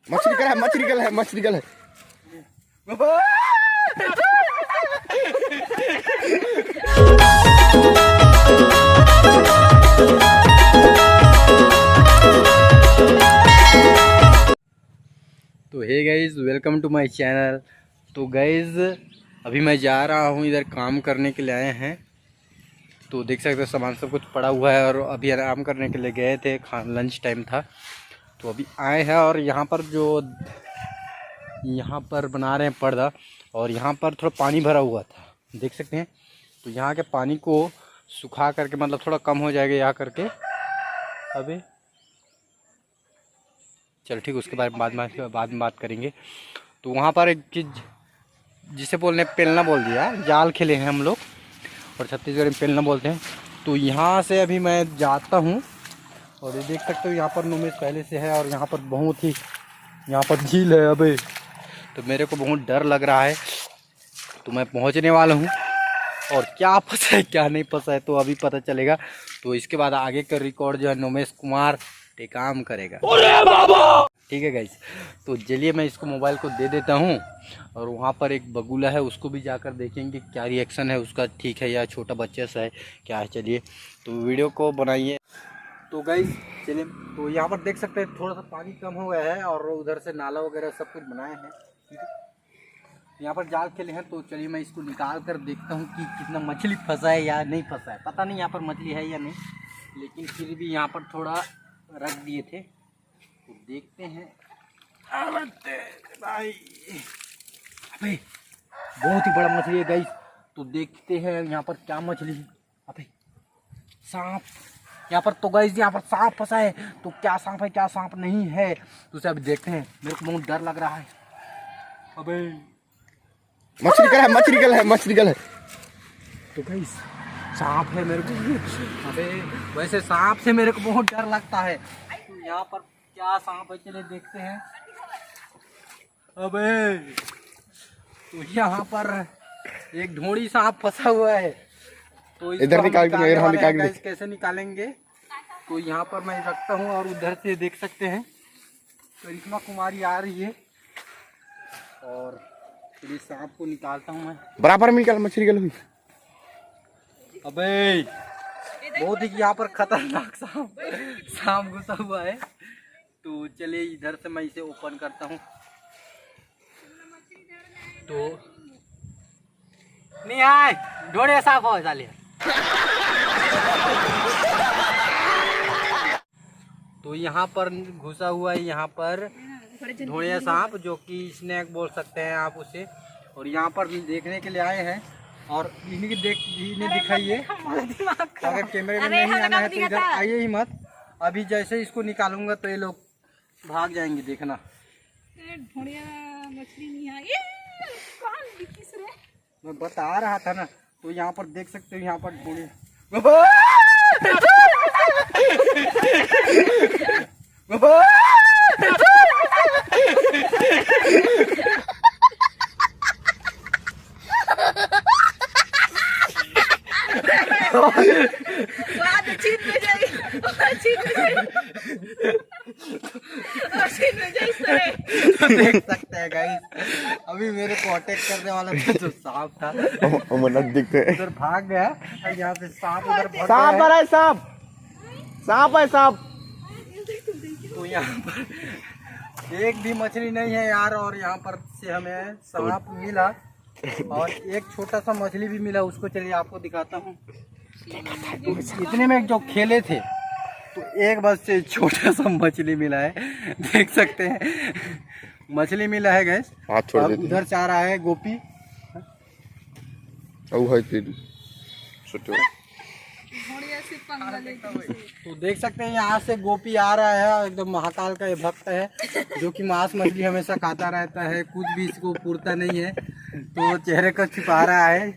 मछली गल है, मछली गल है, मछली गल है। तो hey guys, welcome to my channel. तो गाइज अभी मैं जा रहा हूँ, इधर काम करने के लिए आए हैं। तो देख सकते हो सामान सब कुछ पड़ा हुआ है और अभी आराम करने के लिए गए थे, लंच टाइम था। तो अभी आए हैं और यहाँ पर बना रहे हैं पर्दा, और यहाँ पर थोड़ा पानी भरा हुआ था, देख सकते हैं। तो यहाँ के पानी को सुखा करके मतलब थोड़ा कम हो जाएगा यहाँ करके। अभी चल ठीक, उसके बाद में बात करेंगे। तो वहाँ पर एक चीज़ जिसे बोलने पेलना बोल दिया, जाल खेले हैं हम लोग, और छत्तीसगढ़ में पेलना बोलते हैं। तो यहाँ से अभी मैं जाता हूँ, और ये देख सकते हो यहाँ पर नुमेश पहले से है, और यहाँ पर बहुत ही यहाँ पर झील है। अबे तो मेरे को बहुत डर लग रहा है। तो मैं पहुँचने वाला हूँ, और क्या फंसा है क्या नहीं फंसा है तो अभी पता चलेगा। तो इसके बाद आगे का रिकॉर्ड जो है नुमेश कुमार काम करेगा। ठीक है गाइस, तो चलिए मैं इसको मोबाइल को दे देता हूँ, और वहाँ पर एक बगुला है, उसको भी जाकर देखेंगे क्या रिएक्शन है उसका, ठीक है या छोटा बच्चा सा है क्या है। चलिए तो वीडियो को बनाइए। तो गाइस चलिए, तो यहाँ पर देख सकते हैं थोड़ा सा पानी कम हो गया है, और उधर से नाला वगैरह सब कुछ बनाए हैं। ठीक है, यहाँ पर जाल खेले हैं। तो चलिए मैं इसको निकाल कर देखता हूँ कि कितना मछली फंसा है या नहीं फंसा है। पता नहीं यहाँ पर मछली है या नहीं, लेकिन फिर भी यहाँ पर थोड़ा रख दिए थे, तो देखते हैं। भाई अबे बहुत ही बड़ा मछली है गाइस। तो देखते हैं यहाँ पर क्या मछली है। अबे सांप, यहाँ पर तो गाइस यहाँ पर सांप फंसा है। तो क्या सांप है क्या सांप नहीं है, तो उसे अभी देखते हैं। मेरे को बहुत डर लग रहा है। अबे मछली गल है, मछली गल है, मछली गल है। तो गाइस सांप है मेरे को। अबे वैसे सांप से मेरे को बहुत डर लगता है। तो यहाँ पर क्या सांप है, चलिए देखते हैं। अबे तो यहाँ पर एक ढोड़ी सांप फंसा हुआ है। तो इधर निकाल के गाइस कैसे निकालेंगे। तो यहाँ पर मैं रखता हूँ, और उधर से देख सकते हैं करिश्मा कुमारी आ रही है, और इस सांप को निकालता हूँ मैं। बराबर में निकाल, मछली गल हुई। अबे बहुत ही यहाँ पर खतरनाक सांप घुसा हुआ है। तो चलिए इधर से मैं इसे ओपन करता हूँ। तो नहीं आए ढोड़े साफ हो साले। तो यहाँ पर घुसा हुआ है, यहाँ पर ढोड़िया सांप, जो कि स्नेक बोल सकते हैं आप उसे। और यहाँ पर देखने के लिए आए हैं, और इन्हें दिखाइए। अगर कैमरे में नहीं आना है तो इधर आइए ही मत। अभी जैसे इसको निकालूंगा तो ये लोग भाग जाएंगे, देखना। मछली नहीं आई, मैं बता रहा था ना। तो यहाँ पर देख सकते हो, यहाँ पर ढूंढे देख सकते हैं गाइस। अभी मेरे को अटैक करने वाला था जो सांप था, मन्नत दिखते हैं। उधर भाग गया, और यहाँ पे सांप उधर भाग सांप गया है, सांप सांप है, सांप। तो यहाँ पर एक भी मछली नहीं है यार, और यहाँ पर से हमें सांप मिला, और एक छोटा सा मछली भी मिला। उसको चलिए आपको दिखाता हूँ। तो इतने में जो खेले थे, तो एक बस से छोटा सा मछली मिला है, देख सकते हैं मछली मिला है गैस। हाथ छोड़ देते हैं। उधर से आ रहा है गोपी। तो देख सकते हैं यहाँ से गोपी आ रहा है, एकदम महाकाल का ये भक्त है, जो कि मांस मछली हमेशा खाता रहता है, कुछ भी इसको पूरता नहीं है। तो चेहरे को छिपा रहा है।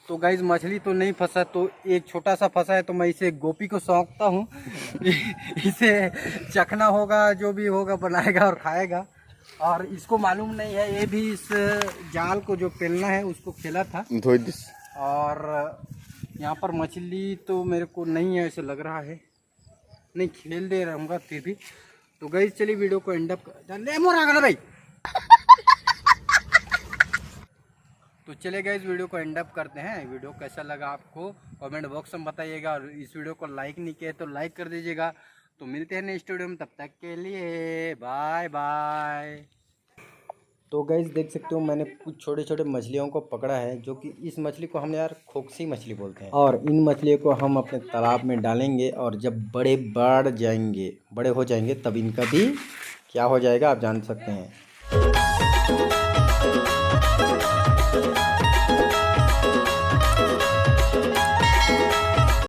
तो गाइस मछली तो नहीं फंसा, तो एक छोटा सा फंसा है। तो मैं इसे गोपी को सौंपता हूँ। इसे चखना होगा, जो भी होगा बनाएगा और खाएगा। और इसको मालूम नहीं है, ये भी इस जाल को जो पेलना है उसको खेला था। और यहाँ पर मछली तो मेरे को नहीं है ऐसे लग रहा है। नहीं खेल दे रहूँगा फिर भी। तो गाइस चलिए वीडियो को एंड अप ले मोर आ गया भाई। तो चलिए गाइस वीडियो को एंड अप करते हैं। वीडियो कैसा लगा आपको कमेंट बॉक्स में बताइएगा, और इस वीडियो को लाइक नहीं किया तो लाइक कर दीजिएगा। तो मिलते हैं नेक्स्ट वीडियो में, तब तक के लिए बाय बाय। तो गाइस देख सकते हो मैंने कुछ छोटे छोटे मछलियों को पकड़ा है, जो कि इस मछली को हम यार खोक्सी मछली बोलते हैं। और इन मछलियों को हम अपने तालाब में डालेंगे, और जब बड़े हो जाएंगे तब इनका भी क्या हो जाएगा आप जान सकते हैं।